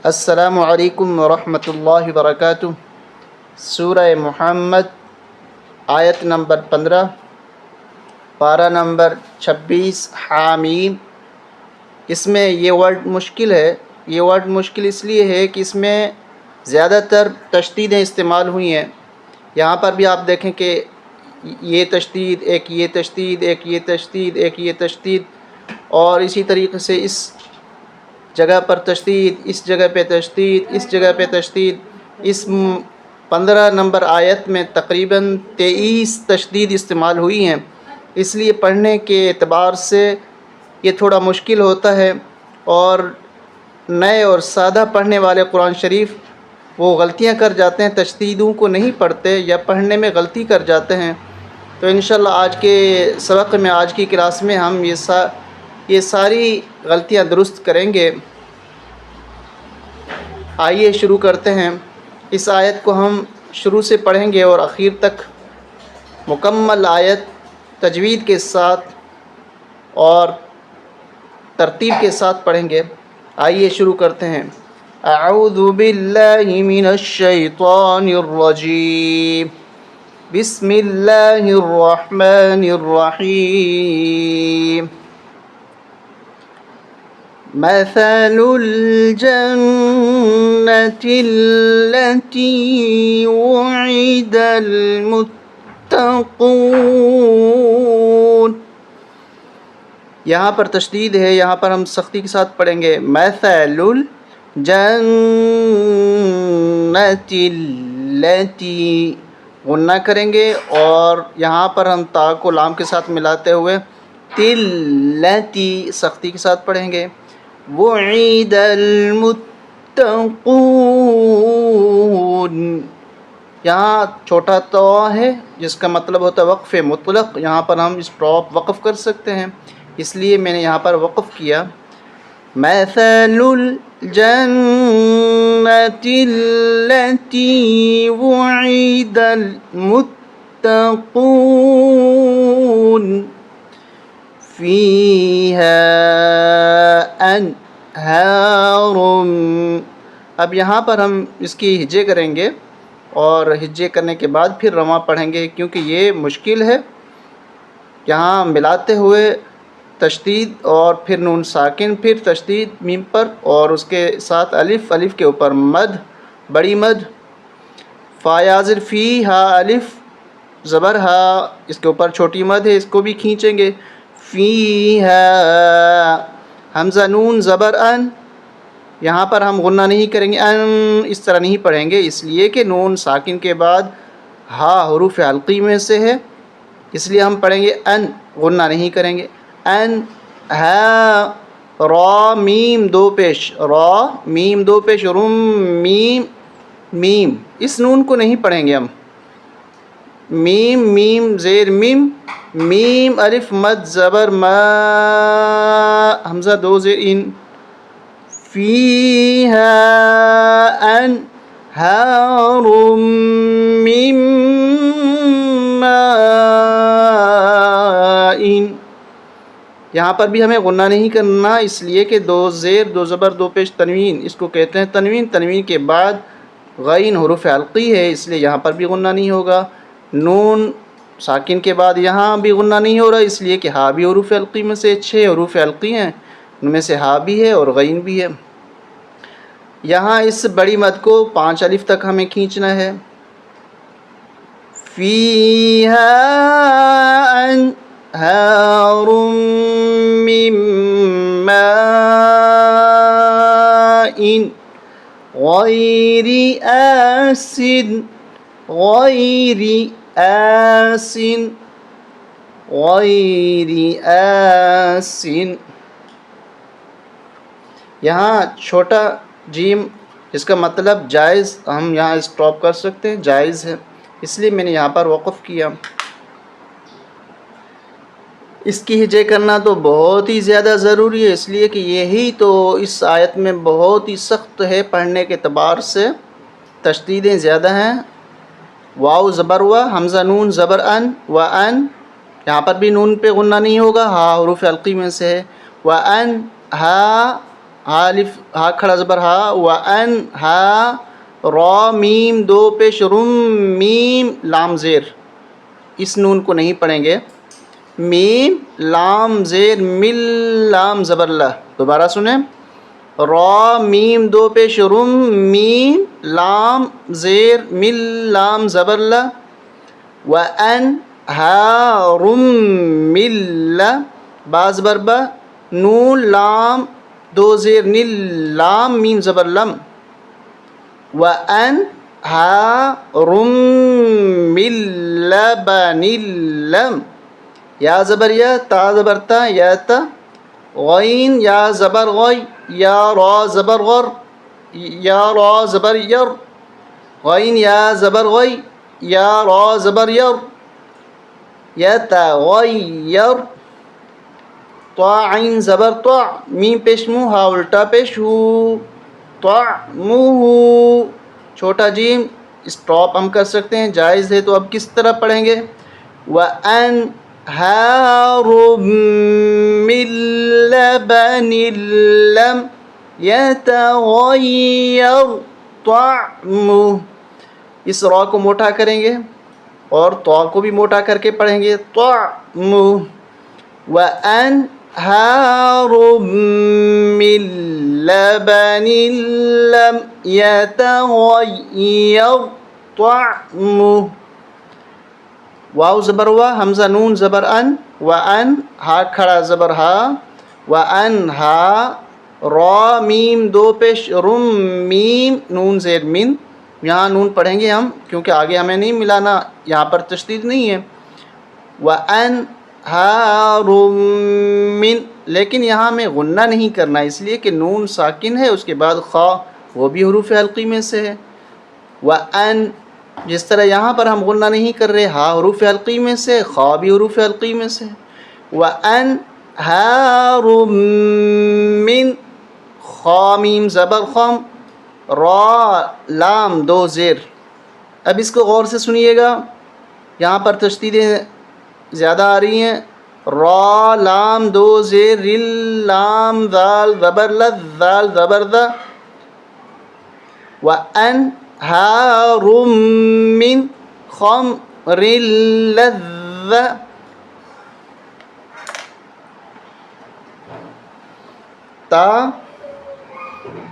السلام علیکم ورحمۃ اللہ وبرکاتہ۔ سورہ محمد آیت نمبر 15، پارہ نمبر 26، حامیم۔ اس میں یہ ورڈ مشکل ہے۔ یہ ورڈ مشکل اس لیے ہے کہ اس میں زیادہ تر تشدیدیں استعمال ہوئی ہیں۔ یہاں پر بھی آپ دیکھیں کہ یہ تشدید، ایک یہ تشدید، ایک یہ تشدید، ایک یہ تشدید، اور اسی طریقے سے اس جگہ پر تشدید، اس جگہ پہ تشدید، اس جگہ پہ تشدید۔ اس 15 نمبر آیت میں تقریباً 23 تشدید استعمال ہوئی ہیں۔ اس لیے پڑھنے کے اعتبار سے یہ تھوڑا مشکل ہوتا ہے، اور نئے اور سادہ پڑھنے والے قرآن شریف وہ غلطیاں کر جاتے ہیں، تشدیدوں کو نہیں پڑھتے یا پڑھنے میں غلطی کر جاتے ہیں۔ تو انشاءاللہ آج کے سبق میں، آج کی کلاس میں ہم یہ ساری غلطیاں درست کریں گے۔ آئیے شروع کرتے ہیں۔ اس آیت کو ہم شروع سے پڑھیں گے اور آخر تک مکمل آیت تجوید کے ساتھ اور ترتیب کے ساتھ پڑھیں گے۔ آئیے شروع کرتے ہیں۔ اعوذ باللہ من الشیطان الرجیم، بسم اللہ الرحمن الرحیم۔ مثل الجنة التي وعد المتقون۔ یہاں پر تشدید ہے، یہاں پر ہم سختی کے ساتھ پڑھیں گے۔ مثل الجنة التي، غنہ کریں گے، اور یہاں پر ہم تا کو لام کے ساتھ ملاتے ہوئے تلتی سختی کے ساتھ پڑھیں گے۔ وعد المتقون، یہاں چھوٹا تو ہے جس کا مطلب ہوتا ہے وقف مطلق، یہاں پر ہم اسٹاپ وقف کر سکتے ہیں، اس لیے میں نے یہاں پر وقف کیا۔ مثل الجنة التي وعد المتقون فيها انہار۔ اب یہاں پر ہم اس کی ہجے کریں گے، اور ہجے کرنے کے بعد پھر رواں پڑھیں گے، کیونکہ یہ مشکل ہے۔ یہاں ملاتے ہوئے تشدید اور پھر نون ساکن، پھر تشدید میم پر، اور اس کے ساتھ الف، الف کے اوپر مد، بڑی مد۔ فا یازر فی، ہا الف زبر ہا، اس کے اوپر چھوٹی مد ہے، اس کو بھی کھینچیں گے۔ فی ہا، حمزہ نون زبر ان، یہاں پر ہم غنہ نہیں کریں گے، ان اس طرح نہیں پڑھیں گے، اس لیے کہ نون ساکن کے بعد ہا حروف حلقی میں سے ہے، اس لیے ہم پڑھیں گے ان، غنہ نہیں کریں گے۔ ان ہا، را میم دو پیش، را میم دو پیش، رم میم میم، اس نون کو نہیں پڑھیں گے ہم۔ میم میم زیر میم، میم الف مد زبر ما، حمزہ دو زیر ان۔ فیہا انہار من ماء، یہاں پر بھی ہمیں غنہ نہیں کرنا، اس لیے کہ دو زیر دو زبر دو پیش تنوین، اس کو کہتے ہیں تنوین۔ تنوین کے بعد غین حروف حلقی ہے، اس لیے یہاں پر بھی غنہ نہیں ہوگا۔ نون ساکن کے بعد یہاں بھی غنہ نہیں ہو رہا، اس لیے کہ ہا بھی حروف حلقی میں سے 6 حروف حلقی ہیں، ان میں سے ہا بھی ہے اور غین بھی ہے۔ یہاں اس بڑی مد کو 5 الف تک ہمیں کھینچنا ہے۔ فیہا انہار من ماء غیر آسن، غیر آسن، غیر آسن۔ یہاں چھوٹا جیم جس کا مطلب جائز، ہم یہاں اسٹاپ کر سکتے ہیں، جائز ہے، اس لیے میں نے یہاں پر وقف کیا۔ اس کی ہجے کرنا تو بہت ہی زیادہ ضروری ہے، اس لیے کہ یہی تو اس آیت میں بہت ہی سخت ہے پڑھنے کے اعتبار سے، تشدیدیں زیادہ ہیں۔ واو زبر و، حمزہ نون زبر ان، و ان، یہاں پر بھی نون پہ غنہ نہیں ہوگا، ہا حروف حلقی میں سے ہے۔ و ان ہا ہا الف ہا کھڑا زبر ہا، وان ہا، را میم دو پیش رم میم لام زیر، اس نون کو نہیں پڑھیں گے، میم لام زیر مل لام زبر لا، دوبارہ سنیں، را میم دو پیش رم میم لام زیر مل لام زبر لا، وان ہا رم مل با زبر با، نون لام دو زیر نل لام میم زبر لم، وان ہا رم مل بن لم، یا زبر یا، تا زبر تا، یا تا، غین یا زبر غی، یا را زبر غر، یا را زبر یر، غین یا زبر غی، یا را زبر یر، یتغیر، طا عین زبر طع، میم پیش مو، ہا الٹا پیش ہو، طعمہ، چھوٹا جیم اسٹاپ ہم کر سکتے ہیں، جائز ہے، تو اب کس طرح پڑھیں گے، وَأَنْهَارٌ مِّن لَبَنٍ لَّمْ يَتَغَيَّرْ طَعْمُهُ، اس را کو موٹا کریں گے اور طا کو بھی موٹا کر کے پڑھیں گے، طعمُهُ، وَأَنْهَارٌ مِّن لَبَنٍ لَّمْ يَتَغَيَّرْ طَعْمُهُ، واو زبر وا، حمزہ نون زبر ان، وان ہا کھڑا زبر ہا، وان ہا، را میم دو پیش رم میم نون زیر من، یہاں نون پڑھیں گے ہم کیونکہ آگے ہمیں نہیں ملانا، یہاں پر تشدید نہیں ہے، وان ہا رم من، لیکن یہاں میں غنہ نہیں کرنا اس لیے کہ نون ساکن ہے، اس کے بعد خا وہ بھی حروف حلقی میں سے ہے، وان، جس طرح یہاں پر ہم غنہ نہیں کر رہے، ہا حروف حلقی میں سے، خا بھی حروف حلقی میں سے، وَأَنْهَارٌ مِّن، خا میم زبر خم، را لام دو زیر، اب اس کو غور سے سنیے گا، یہاں پر تشدیدیں زیادہ آ رہی ہیں، را لام دو زیر رل لام ذال زبر لذ ذال زبر ذا، وَأَنْهَارٌ مِّن خَمْرٍ لَذَّةٍ،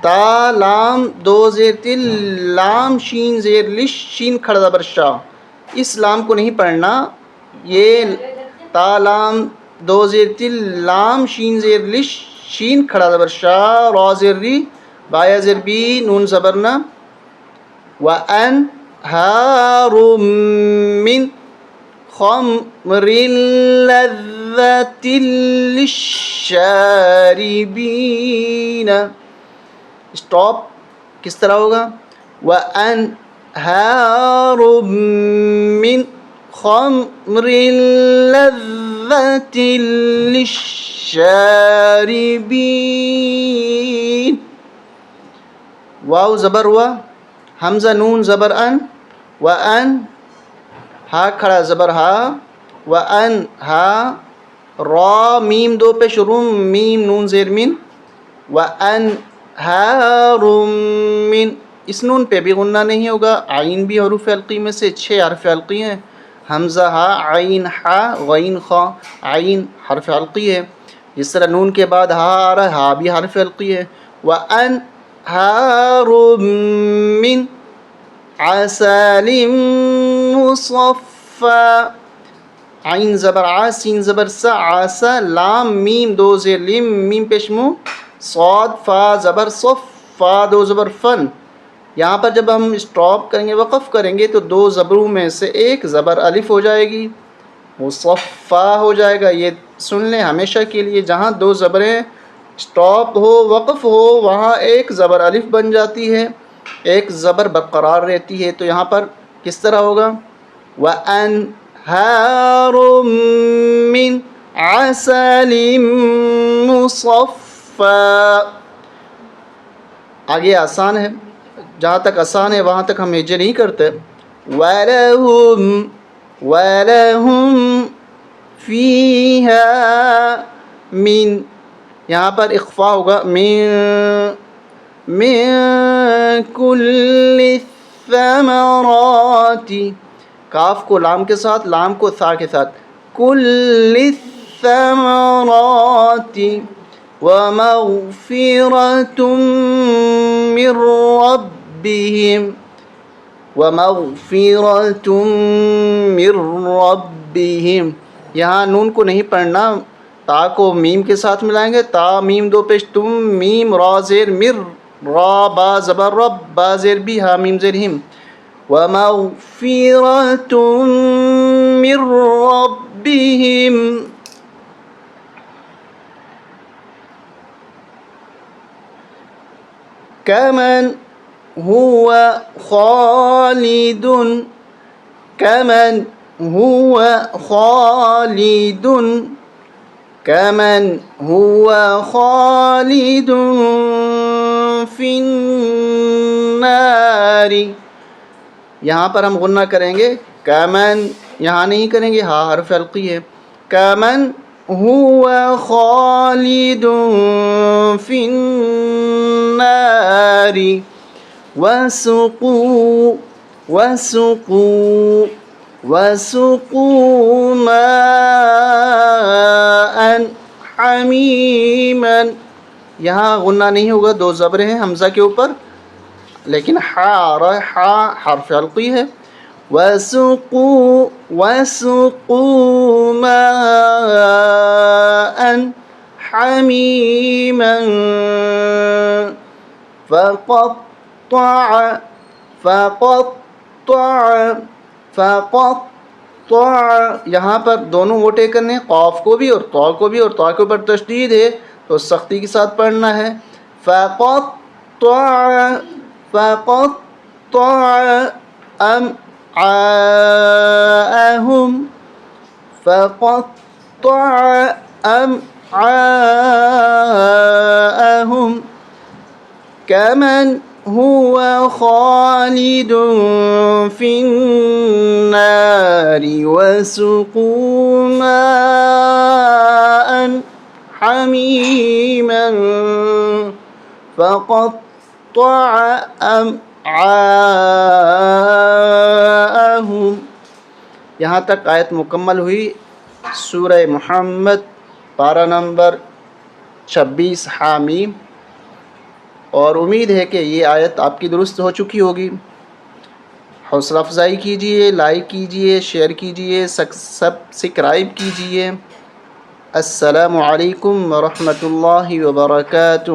تا لام دو زیر تل لام شین زیر لش شین کھڑا زبر شا، اس لام کو نہیں پڑھنا، یہ تا لام دو زیر تل لام شین زیر لش شین کھڑا زبر شا، را زیر ری، بایا زیر بی، نون زبرنا، وَأَنْهَارٌ مِّن خَمْرٍ لَذَّةٍ لِلشَّارِبِينَ، اسٹاپ کس طرح ہوگا، وَأَنْهَارٌ مِّن خَمْرٍ لَذَّةٍ لِلشَّارِبِينَ، واو زبر ہوا، حمزہ نون زبر ان، وان ہا کھڑا زبر ہا، وان ہا، را میم دو پیش رم میم نون زیر من، وان ہار من، اس نون پہ بھی غنہ نہیں ہوگا، عین بھی حروف حلقی میں سے 6 حرف حلقی ہیں، حمزہ ہا، عین ہا، غین خا، عین حرف حلقی ہے، جس طرح نون کے بعد ہا آ رہا ہے، ہا بھی حرف حلقی ہے، وَأَنْهَارٌ مِّنْ عَسَلٍ مُّصَفًّى، عین زبر آ، سین زبر سا، عاسا، لام میم دو زیر لم میم پیشمو، صاد فا زبر صف، فا دو زبر فن، یہاں پر جب ہم اسٹاپ کریں گے، وقف کریں گے، تو 2 زبروں میں سے ایک زبر الف ہو جائے گی، مصفا ہو جائے گا، یہ سن لیں ہمیشہ کے لیے، جہاں 2 زبریں اسٹاپ ہو، وقف ہو، وہاں ایک زبر الف بن جاتی ہے، ایک زبر برقرار رہتی ہے، تو یہاں پر کس طرح ہوگا، وَأَنْهَارٌ مِّنْ عَسَلٍ مُّصَفًّى، آگے آسان ہے، جہاں تک آسان ہے وہاں تک ہم ہجے نہیں کرتے، وَلَهُمْ فِيهَا مِن یہاں پر اخفا ہوگا من کل الثمرات، کاف کو لام کے ساتھ، لام کو ثا کے ساتھ، کل الثمرات ومغفرة من ربهم، ومغفرة من ربهم، یہاں نون کو نہیں پڑھنا، تا کو میم کے ساتھ ملائیں گے، تا میم دو پیش تم، میم را زیر مر، را با زبر رب، با زیر بھی، ہا میم زیر ہم، ومغفرة من ربهم، كمن هو خالد، كمن هو خالد، كمن هو خالد في النار، یہاں پر ہم غنہ کریں گے، کمن یہاں نہیں کریں گے، ہاں حرف حلقی ہے، کمن هو خالد في النار وسقوا ماء حمیما، یہاں غنہ نہیں ہوگا، دو زبر ہیں حمزہ کے اوپر، لیکن حا حرف حلقی ہے، وسقوا ماء حمیما فقطع، یہاں پر دونوں موٹے کرنے ہیں، قاف کو بھی اور طا کو بھی، اور طا کے اوپر تشدید ہے تو سختی کے ساتھ پڑھنا ہے، فقطع امعاءهم، فقطع امعاءهم، كمن هو خالد في النار وسقوا ماء حمیما فقطع امعاءهم، یہاں تک آیت مکمل ہوئی، سورہ محمد پارہ نمبر 26 حامیم، اور امید ہے کہ یہ آیت آپ کی درست ہو چکی ہوگی۔ حوصلہ افزائی کیجئے، لائک کیجئے، شیئر کیجئے، سبسکرائب کیجئے۔ السلام علیکم ورحمۃ اللہ وبرکاتہ۔